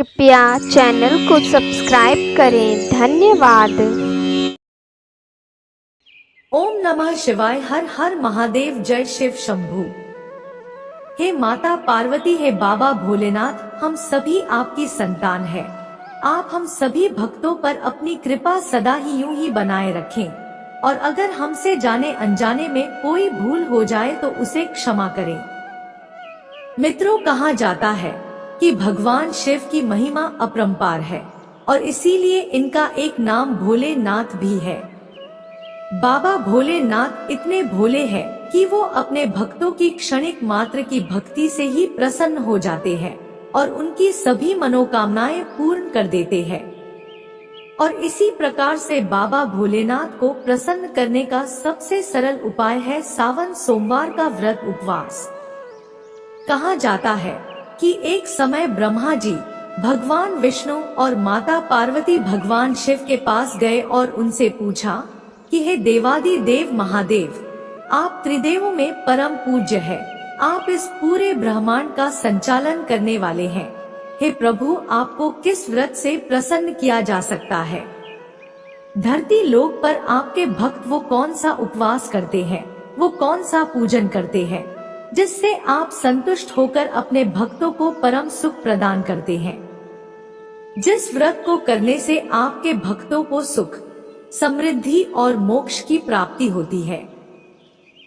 कृपया चैनल को सब्सक्राइब करें। धन्यवाद। ओम नमः शिवाय। हर हर महादेव। जय शिव शंभू। हे माता पार्वती, हे बाबा भोलेनाथ, हम सभी आपकी संतान हैं। आप हम सभी भक्तों पर अपनी कृपा सदा ही यूं ही बनाए रखें, और अगर हमसे जाने अनजाने में कोई भूल हो जाए तो उसे क्षमा करें। मित्रों, कहा जाता है कि भगवान शिव की महिमा अपरंपार है, और इसीलिए इनका एक नाम भोलेनाथ भी है। बाबा भोलेनाथ इतने भोले हैं कि वो अपने भक्तों की क्षणिक मात्र की भक्ति से ही प्रसन्न हो जाते हैं और उनकी सभी मनोकामनाएं पूर्ण कर देते हैं। और इसी प्रकार से बाबा भोलेनाथ को प्रसन्न करने का सबसे सरल उपाय है सावन सोमवार का व्रत उपवास। कहा जाता है कि एक समय ब्रह्मा जी भगवान विष्णु और माता पार्वती भगवान शिव के पास गए और उनसे पूछा कि हे देवादि देव महादेव, आप त्रिदेवों में परम पूज्य है, आप इस पूरे ब्रह्मांड का संचालन करने वाले हैं। हे प्रभु, आपको किस व्रत से प्रसन्न किया जा सकता है? धरती लोक पर आपके भक्त वो कौन सा उपवास करते हैं, वो कौन सा पूजन करते हैं जिससे आप संतुष्ट होकर अपने भक्तों को परम सुख प्रदान करते हैं? जिस व्रत को करने से आपके भक्तों को सुख, समृद्धि और मोक्ष की प्राप्ति होती है।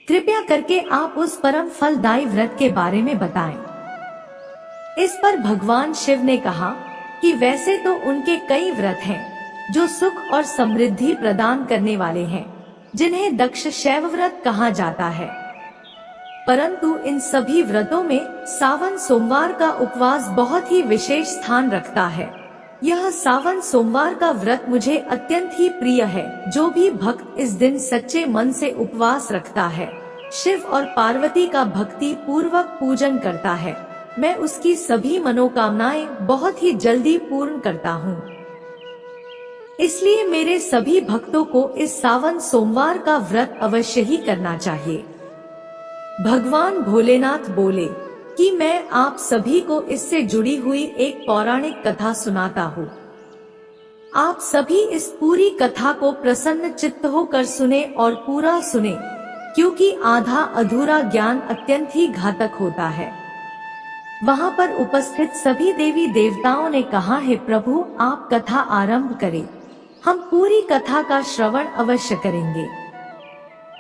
कृपया करके आप उस परम फलदायी व्रत के बारे में बताएं। इस पर भगवान शिव ने कहा कि वैसे तो उनके कई व्रत हैं जो सुख और समृद्धि प्रदान करने वाले हैं, जिन्हें दक्ष शैव व्रत कहा जाता है, परंतु इन सभी व्रतों में सावन सोमवार का उपवास बहुत ही विशेष स्थान रखता है। यह सावन सोमवार का व्रत मुझे अत्यंत ही प्रिय है। जो भी भक्त इस दिन सच्चे मन से उपवास रखता है, शिव और पार्वती का भक्ति पूर्वक पूजन करता है, मैं उसकी सभी मनोकामनाएं बहुत ही जल्दी पूर्ण करता हूँ। इसलिए मेरे सभी भक्तों को इस सावन सोमवार का व्रत अवश्य ही करना चाहिए। भगवान भोलेनाथ बोले कि मैं आप सभी को इससे जुड़ी हुई एक पौराणिक कथा सुनाता हूँ। आप सभी इस पूरी कथा को प्रसन्न चित्त होकर सुने और पूरा सुने, क्योंकि आधा अधूरा ज्ञान अत्यंत ही घातक होता है। वहाँ पर उपस्थित सभी देवी देवताओं ने कहा, हे प्रभु, आप कथा आरंभ करें, हम पूरी कथा का श्रवण अवश्य करेंगे।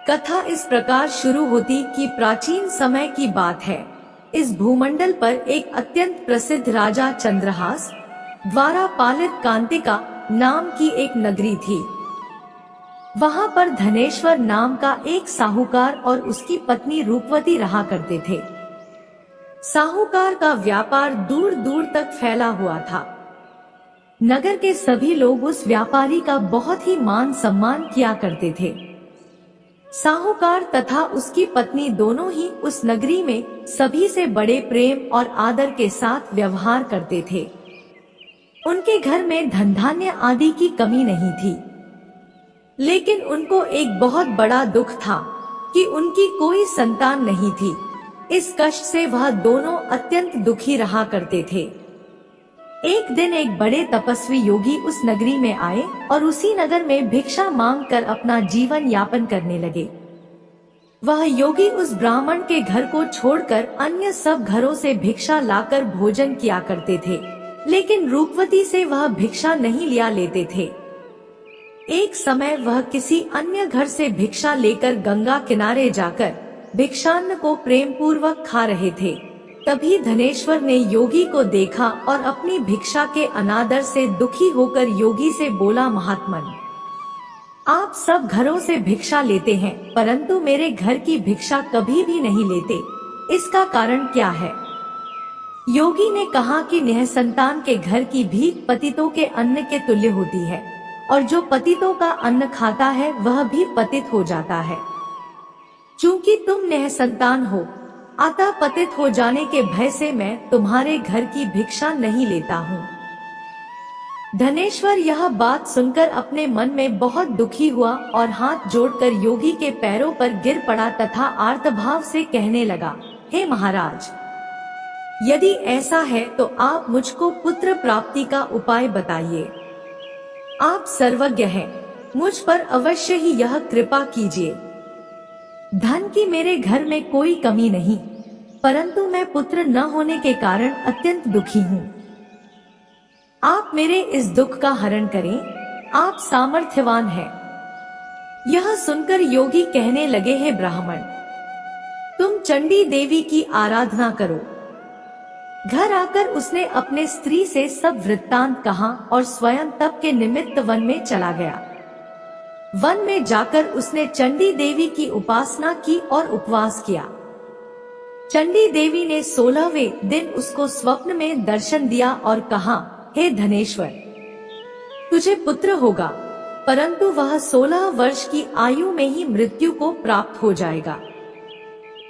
कथा इस प्रकार शुरू होती कि प्राचीन समय की बात है। इस भूमंडल पर एक अत्यंत प्रसिद्ध राजा चंद्रहास द्वारा पालित कांतिका नाम की एक नगरी थी। वहां पर धनेश्वर नाम का एक साहूकार और उसकी पत्नी रूपवती रहा करते थे। साहूकार का व्यापार दूर दूर तक फैला हुआ था। नगर के सभी लोग उस व्यापारी का बहुत ही मान सम्मान किया करते थे। साहूकार तथा उसकी पत्नी दोनों ही उस नगरी में सभी से बड़े प्रेम और आदर के साथ व्यवहार करते थे। उनके घर में धन धान्य आदि की कमी नहीं थी, लेकिन उनको एक बहुत बड़ा दुख था कि उनकी कोई संतान नहीं थी। इस कष्ट से वह दोनों अत्यंत दुखी रहा करते थे। एक दिन एक बड़े तपस्वी योगी उस नगरी में आए और उसी नगर में भिक्षा मांगकर अपना जीवन यापन करने लगे। वह योगी उस ब्राह्मण के घर को छोड़कर अन्य सब घरों से भिक्षा लाकर भोजन किया करते थे, लेकिन रूपवती से वह भिक्षा नहीं लिया लेते थे। एक समय वह किसी अन्य घर से भिक्षा लेकर गंगा किनारे जाकर भिक्षान्न को प्रेम पूर्वक खा रहे थे। तभी धनेश्वर ने योगी को देखा और अपनी भिक्षा के अनादर से दुखी होकर योगी से बोला, महात्मन, आप सब घरों से भिक्षा लेते हैं, परंतु मेरे घर की भिक्षा कभी भी नहीं लेते, इसका कारण क्या है? योगी ने कहा कि निःसंतान के घर की भीख पतितों के अन्न के तुल्य होती है, और जो पतितों का अन्न खाता है वह भी पतित हो जाता है। चूंकि तुम निःसंतान हो, अतः पतित हो जाने के भय से मैं तुम्हारे घर की भिक्षा नहीं लेता हूँ। धनेश्वर यह बात सुनकर अपने मन में बहुत दुखी हुआ और हाथ जोड़कर योगी के पैरों पर गिर पड़ा तथा आर्तभाव से कहने लगा, हे महाराज, यदि ऐसा है तो आप मुझको पुत्र प्राप्ति का उपाय बताइए। आप सर्वज्ञ हैं, मुझ पर अवश्य ही यह कृपा कीजिए। धन की मेरे घर में कोई कमी नहीं, परंतु मैं पुत्र न होने के कारण अत्यंत दुखी हूँ। आप मेरे इस दुख का हरण करें, आप सामर्थ्यवान हैं। यह सुनकर योगी कहने लगे, हे ब्राह्मण, तुम चंडी देवी की आराधना करो। घर आकर उसने अपने स्त्री से सब वृत्तांत कहा और स्वयं तप के निमित्त वन में चला गया। वन में जाकर उसने चंडी देवी की उपासना की और उपवास किया। चंडी देवी ने 16वें दिन उसको स्वप्न में दर्शन दिया और कहा, हे धनेश्वर, तुझे पुत्र होगा, परंतु वह 16 वर्ष की आयु में ही मृत्यु को प्राप्त हो जाएगा।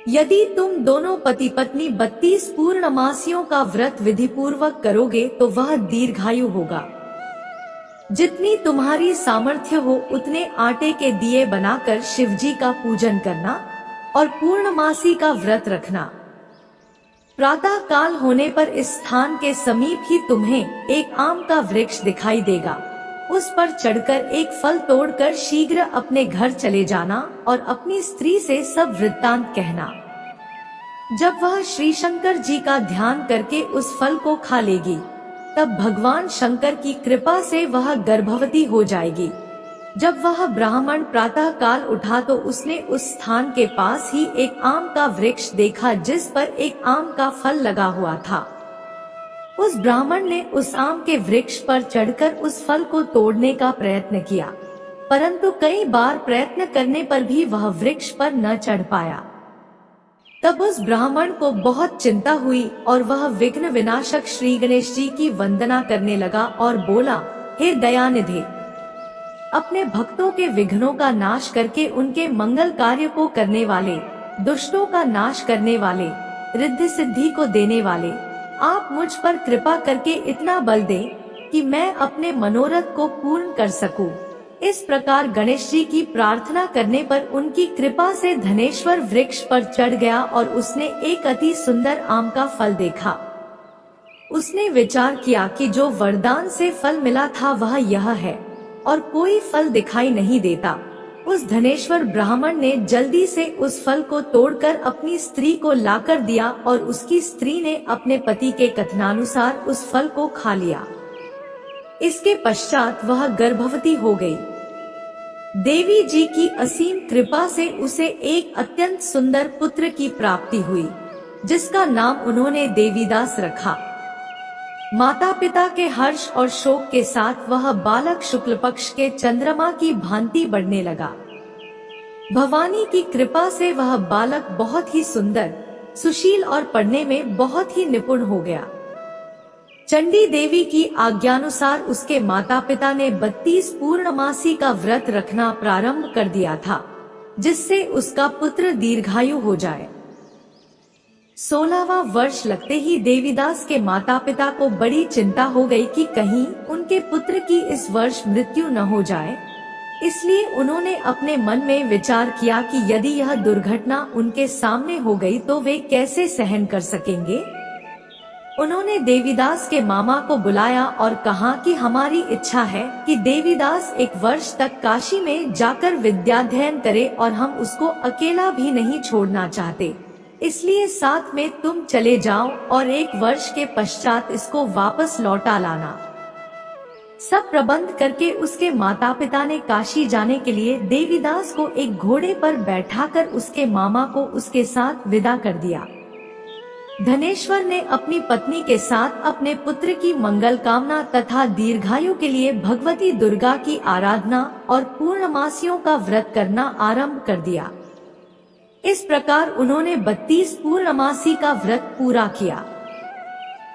यदि तुम दोनों पति पत्नी 32 पूर्णमासियों का व्रत विधि पूर्वक करोगे तो वह दीर्घायु होगा। जितनी तुम्हारी सामर्थ्य हो उतने आटे के दिए बनाकर शिवजी का पूजन करना और पूर्णमासी का व्रत रखना। प्रातः काल होने पर इस स्थान के समीप ही तुम्हें एक आम का वृक्ष दिखाई देगा। उस पर चढ़कर एक फल तोड़कर शीघ्र अपने घर चले जाना और अपनी स्त्री से सब वृत्तांत कहना। जब वह श्री शंकर जी का ध्यान करके उस फल को खा लेगी, तब भगवान शंकर की कृपा से वह गर्भवती हो जाएगी। जब वह ब्राह्मण प्रातः काल उठा तो उसने उस स्थान के पास ही एक आम का वृक्ष देखा जिस पर एक आम का फल लगा हुआ था। उस ब्राह्मण ने उस आम के वृक्ष पर चढ़कर उस फल को तोड़ने का प्रयत्न किया, परंतु कई बार प्रयत्न करने पर भी वह वृक्ष पर न चढ़ पाया। तब उस ब्राह्मण को बहुत चिंता हुई और वह विघ्न विनाशक श्री गणेश जी की वंदना करने लगा और बोला, हे दयानिधि, अपने भक्तों के विघ्नों का नाश करके उनके मंगल कार्य को करने वाले, दुष्टों का नाश करने वाले, रिद्धि सिद्धि को देने वाले, आप मुझ पर कृपा करके इतना बल दें कि मैं अपने मनोरथ को पूर्ण कर सकूं। इस प्रकार गणेश जी की प्रार्थना करने पर उनकी कृपा से धनेश्वर वृक्ष पर चढ़ गया और उसने एक अति सुंदर आम का फल देखा। उसने विचार किया कि जो वरदान से फल मिला था वह यह है और कोई फल दिखाई नहीं देता। उस धनेश्वर ब्राह्मण ने जल्दी से उस फल को तोड़कर अपनी स्त्री को लाकर दिया और उसकी स्त्री ने अपने पति के कथनानुसार उस फल को खा लिया। इसके पश्चात वह गर्भवती हो गई। देवी जी की असीम कृपा से उसे एक अत्यंत सुंदर पुत्र की प्राप्ति हुई, जिसका नाम उन्होंने देवीदास रखा। माता पिता के हर्ष और शोक के साथ वह बालक शुक्ल पक्ष के चंद्रमा की भांति बढ़ने लगा। भवानी की कृपा से वह बालक बहुत ही सुंदर, सुशील और पढ़ने में बहुत ही निपुण हो गया। चंडी देवी की आज्ञानुसार उसके माता पिता ने 32 पूर्णमासी का व्रत रखना प्रारंभ कर दिया था, जिससे उसका पुत्र दीर्घायु हो जाए। 16वां वर्ष लगते ही देवीदास के माता पिता को बड़ी चिंता हो गई कि कहीं उनके पुत्र की इस वर्ष मृत्यु न हो जाए। इसलिए उन्होंने अपने मन में विचार किया कि यदि यह दुर्घटना उनके सामने हो गई तो वे कैसे सहन कर सकेंगे। उन्होंने देवीदास के मामा को बुलाया और कहा कि हमारी इच्छा है कि देवीदास 1 वर्ष तक काशी में जाकर विद्याध्ययन करे और हम उसको अकेला भी नहीं छोड़ना चाहते, इसलिए साथ में तुम चले जाओ और 1 वर्ष के पश्चात इसको वापस लौटा लाना। सब प्रबंध करके उसके माता पिता ने काशी जाने के लिए देवीदास को एक घोड़े पर बैठाकर उसके मामा को उसके साथ विदा कर दिया। धनेश्वर ने अपनी पत्नी के साथ अपने पुत्र की मंगल कामना तथा दीर्घायु के लिए भगवती दुर्गा की आराधना और पूर्णमासियों का व्रत करना आरंभ कर दिया। इस प्रकार उन्होंने 32 पूर्णमासी का व्रत पूरा किया।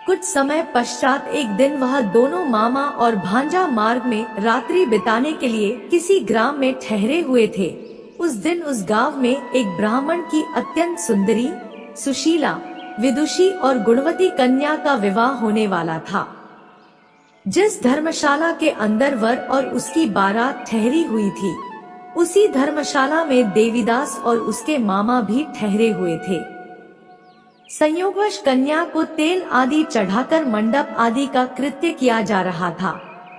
कुछ समय पश्चात एक दिन वह दोनों मामा और भांजा मार्ग में रात्रि बिताने के लिए किसी ग्राम में ठहरे हुए थे। उस दिन उस गांव में एक ब्राह्मण की अत्यंत सुंदरी, सुशीला, विदुषी और गुणवती कन्या का विवाह होने वाला था। जिस धर्मशाला के अंदर वर और उसकी बारात ठहरी हुई थी, उसी धर्मशाला में देवीदास और उसके मामा भी ठहरे हुए थे। संयोगवश कन्या को तेल आदि चढ़ाकर मंडप आदि का कृत्य किया जा रहा था,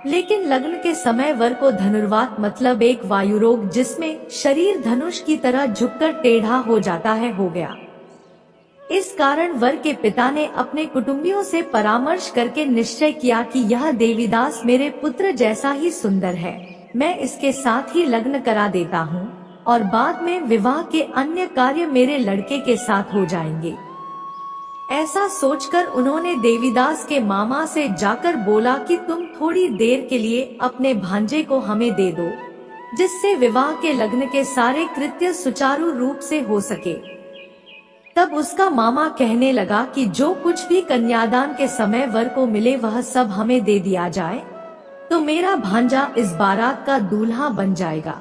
लेकिन लग्न के समय वर को धनुर्वात मतलब एक वायु रोग जिसमें शरीर धनुष की तरह झुककर टेढ़ा हो जाता है हो गया। इस कारण वर के पिता ने अपने कुटुंबियों से परामर्श करके निश्चय किया कि यह देवीदास मेरे पुत्र जैसा ही सुंदर है, मैं इसके साथ ही लग्न करा देता हूँ और बाद में विवाह के अन्य कार्य मेरे लड़के के साथ हो जाएंगे। ऐसा सोचकर उन्होंने देवीदास के मामा से जाकर बोला कि तुम थोड़ी देर के लिए अपने भांजे को हमें दे दो, जिससे विवाह के लग्न के सारे कृत्य सुचारू रूप से हो सके। तब उसका मामा कहने लगा कि जो कुछ भी कन्यादान के समय वर को मिले वह सब हमें दे दिया जाए, तो मेरा भांजा इस बारात का दूल्हा बन जाएगा।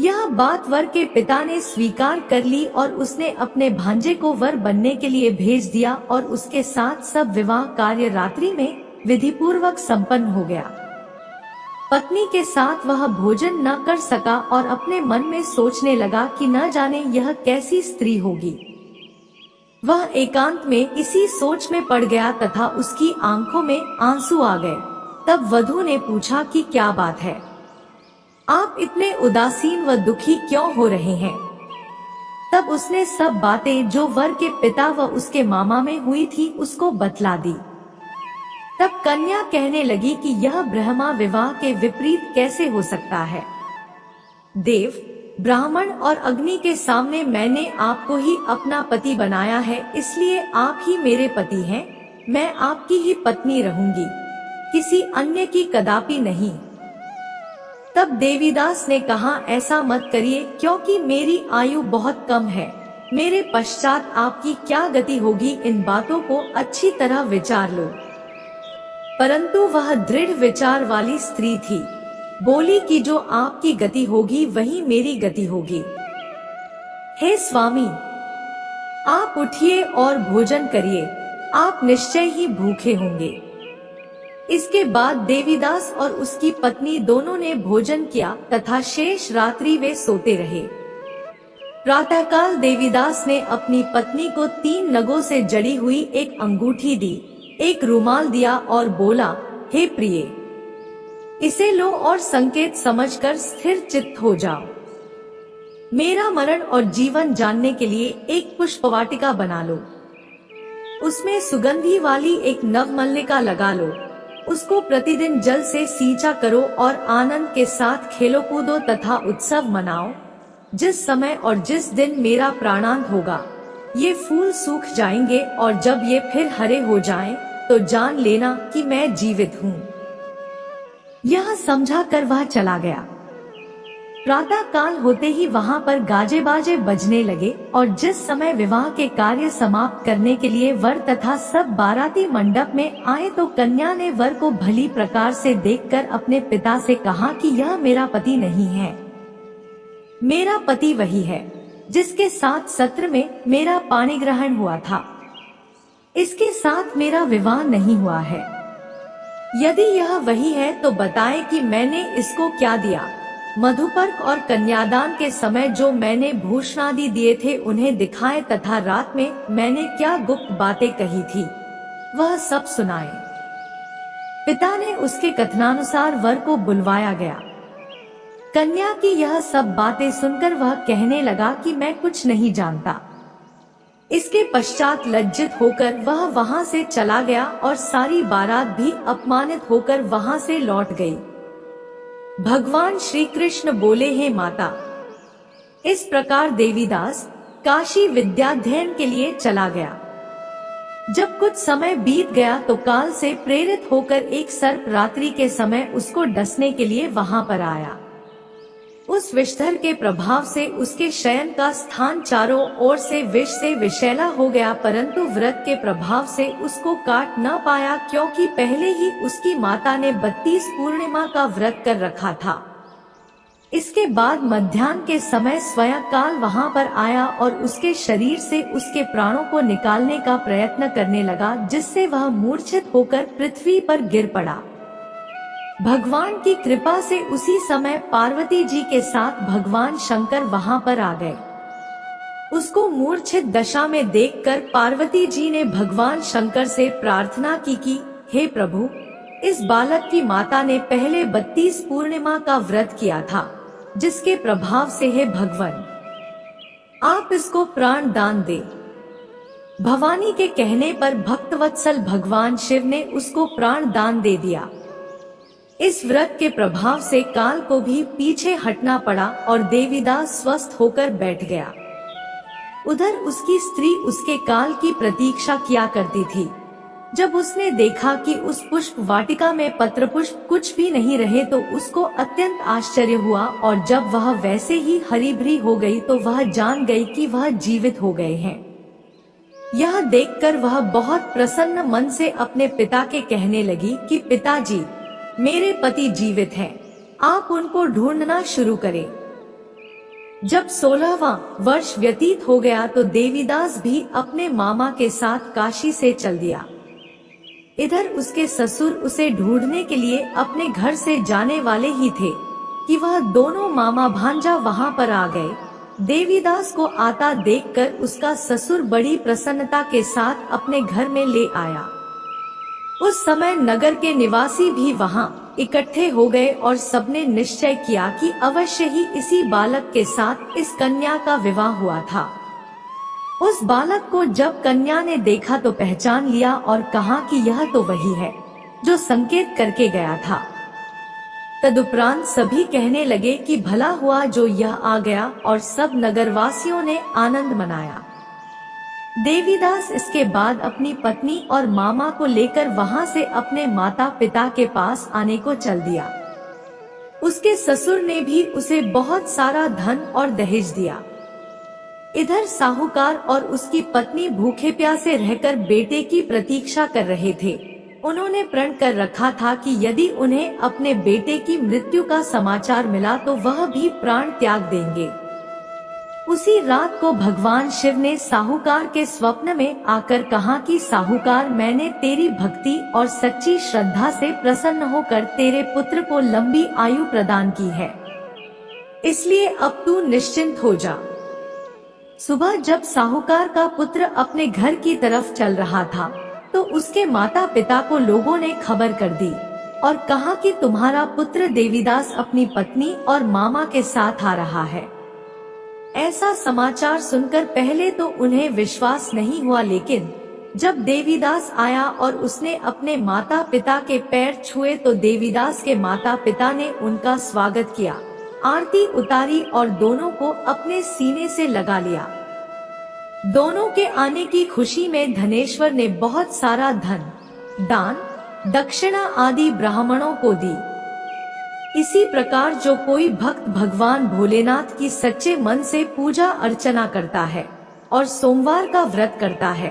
यह बात वर के पिता ने स्वीकार कर ली और उसने अपने भांजे को वर बनने के लिए भेज दिया और उसके साथ सब विवाह कार्य रात्रि में विधि पूर्वक संपन्न हो गया। पत्नी के साथ वह भोजन न कर सका और अपने मन में सोचने लगा कि न जाने यह कैसी स्त्री होगी। वह एकांत में इसी सोच में पड़ गया तथा उसकी आंखों में आंसू आ गए। तब वधू ने पूछा कि क्या बात है, आप इतने उदासीन व दुखी क्यों हो रहे हैं? तब उसने सब बातें जो वर के पिता व उसके मामा में हुई थी उसको बतला दी। तब कन्या कहने लगी कि यह ब्रह्मा विवाह के विपरीत कैसे हो सकता है। देव, ब्राह्मण और अग्नि के सामने मैंने आपको ही अपना पति बनाया है, इसलिए आप ही मेरे पति हैं। मैं आपकी ही पत्नी रहूंगी, किसी अन्य की कदापि नहीं। तब देवीदास ने कहा, ऐसा मत करिए, क्योंकि मेरी आयु बहुत कम है। मेरे पश्चात आपकी क्या गति होगी, इन बातों को अच्छी तरह विचार लो। परंतु वह दृढ़ विचार वाली स्त्री थी, बोली कि जो आपकी गति होगी वही मेरी गति होगी। हे स्वामी, आप उठिए और भोजन करिए, आप निश्चय ही भूखे होंगे। इसके बाद देवीदास और उसकी पत्नी दोनों ने भोजन किया तथा शेष रात्रि वे सोते रहे। प्रातःकाल देवीदास ने अपनी पत्नी को 3 नगों से जड़ी हुई एक अंगूठी दी, एक रुमाल दिया और बोला, हे प्रिय, इसे लो और संकेत समझकर स्थिर चित्त हो जाओ। मेरा मरण और जीवन जानने के लिए एक पुष्पवाटिका बना लो, उसमें सुगंधी वाली एक नवमल्लिका लगा लो, उसको प्रतिदिन जल से सींचा करो और आनंद के साथ खेलो कूदो तथा उत्सव मनाओ। जिस समय और जिस दिन मेरा प्राणांत होगा ये फूल सूख जाएंगे और जब ये फिर हरे हो जाएं, तो जान लेना कि मैं जीवित हूँ। यह समझा कर वह चला गया। प्रातः काल होते ही वहाँ पर गाजे बाजे बजने लगे और जिस समय विवाह के कार्य समाप्त करने के लिए वर तथा सब बाराती मंडप में आए तो कन्या ने वर को भली प्रकार से देखकर अपने पिता से कहा कि यह मेरा पति नहीं है, मेरा पति वही है जिसके साथ सत्र में मेरा पाणी ग्रहण हुआ था, इसके साथ मेरा विवाह नहीं हुआ है। यदि यह वही है तो बताए कि मैंने इसको क्या दिया। मधुपर्क और कन्यादान के समय जो मैंने भूषणादि दिए थे उन्हें दिखाए तथा रात में मैंने क्या गुप्त बातें कही थी वह सब सुनाए। पिता ने उसके कथनानुसार वर को बुलवाया गया। कन्या की यह सब बातें सुनकर वह कहने लगा कि मैं कुछ नहीं जानता। इसके पश्चात लज्जित होकर वह वहां से चला गया और सारी बारात भी अपमानित होकर वहां से लौट गई। भगवान श्री कृष्ण बोले, हे माता, इस प्रकार देवीदास काशी विद्याध्ययन के लिए चला गया। जब कुछ समय बीत गया तो काल से प्रेरित होकर एक सर्प रात्रि के समय उसको डसने के लिए वहां पर आया। उस विषधर के प्रभाव से उसके शयन का स्थान चारों ओर से विष से विषैला हो गया, परंतु व्रत के प्रभाव से उसको काट न पाया, क्योंकि पहले ही उसकी माता ने 32 पूर्णिमा का व्रत कर रखा था। इसके बाद मध्याह्न के समय स्वयं काल वहां पर आया और उसके शरीर से उसके प्राणों को निकालने का प्रयत्न करने लगा, जिससे वह मूर्छित होकर पृथ्वी पर गिर पड़ा। भगवान की कृपा से उसी समय पार्वती जी के साथ भगवान शंकर वहां पर आ गए। उसको मूर्छित दशा में देखकर पार्वती जी ने भगवान शंकर से प्रार्थना की कि हे प्रभु, इस बालक की माता ने पहले 32 पूर्णिमा का व्रत किया था, जिसके प्रभाव से हे भगवान आप इसको प्राण दान दे। भवानी के कहने पर भक्तवत्सल भगवान शिव ने उसको प्राण दान दे दिया। इस व्रत के प्रभाव से काल को भी पीछे हटना पड़ा और देवीदास स्वस्थ होकर बैठ गया। उधर उसकी स्त्री उसके काल की प्रतीक्षा किया करती थी। जब उसने देखा कि उस पुष्प वाटिका में पत्र पुष्प कुछ भी नहीं रहे तो उसको अत्यंत आश्चर्य हुआ, और जब वह वैसे ही हरी भरी हो गई तो वह जान गई कि वह जीवित हो गए हैं। यह देखकर वह बहुत प्रसन्न मन से अपने पिता के कहने लगी कि पिताजी, मेरे पति जीवित हैं, आप उनको ढूंढना शुरू करें। जब 16वां वर्ष व्यतीत हो गया तो देवीदास भी अपने मामा के साथ काशी से चल दिया। इधर उसके ससुर उसे ढूंढने के लिए अपने घर से जाने वाले ही थे कि वह दोनों मामा भांजा वहां पर आ गए। देवीदास को आता देखकर उसका ससुर बड़ी प्रसन्नता के साथ अपने घर में ले आया। उस समय नगर के निवासी भी वहां इकट्ठे हो गए और सबने निश्चय किया कि अवश्य ही इसी बालक के साथ इस कन्या का विवाह हुआ था। उस बालक को जब कन्या ने देखा तो पहचान लिया और कहा कि यह तो वही है जो संकेत करके गया था। तदुपरांत सभी कहने लगे कि भला हुआ जो यह आ गया, और सब नगरवासियों ने आनंद मनाया। देवीदास इसके बाद अपनी पत्नी और मामा को लेकर वहां से अपने माता पिता के पास आने को चल दिया। उसके ससुर ने भी उसे बहुत सारा धन और दहेज दिया। इधर साहूकार और उसकी पत्नी भूखे प्यासे रहकर बेटे की प्रतीक्षा कर रहे थे। उन्होंने प्रण कर रखा था कि यदि उन्हें अपने बेटे की मृत्यु का समाचार मिला तो वह भी प्राण त्याग देंगे। उसी रात को भगवान शिव ने साहूकार के स्वप्न में आकर कहा कि साहूकार, मैंने तेरी भक्ति और सच्ची श्रद्धा से प्रसन्न होकर तेरे पुत्र को लंबी आयु प्रदान की है, इसलिए अब तू निश्चिंत हो जा। सुबह जब साहूकार का पुत्र अपने घर की तरफ चल रहा था तो उसके माता पिता को लोगों ने खबर कर दी और कहा कि तुम्हारा पुत्र देवीदास अपनी पत्नी और मामा के साथ आ रहा है। ऐसा समाचार सुनकर पहले तो उन्हें विश्वास नहीं हुआ, लेकिन जब देवीदास आया और उसने अपने माता पिता के पैर छुए तो देवीदास के माता पिता ने उनका स्वागत किया, आरती उतारी और दोनों को अपने सीने से लगा लिया। दोनों के आने की खुशी में धनेश्वर ने बहुत सारा धन, दान, दक्षिणा आदि ब्राह्मणों को दी। इसी प्रकार जो कोई भक्त भगवान भोलेनाथ की सच्चे मन से पूजा अर्चना करता है और सोमवार का व्रत करता है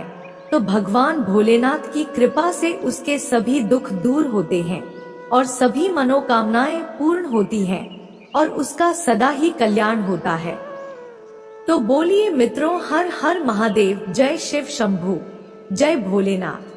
तो भगवान भोलेनाथ की कृपा से उसके सभी दुख दूर होते हैं और सभी मनोकामनाएं पूर्ण होती हैं और उसका सदा ही कल्याण होता है। तो बोलिए मित्रों, हर हर महादेव, जय शिव शंभू, जय भोलेनाथ।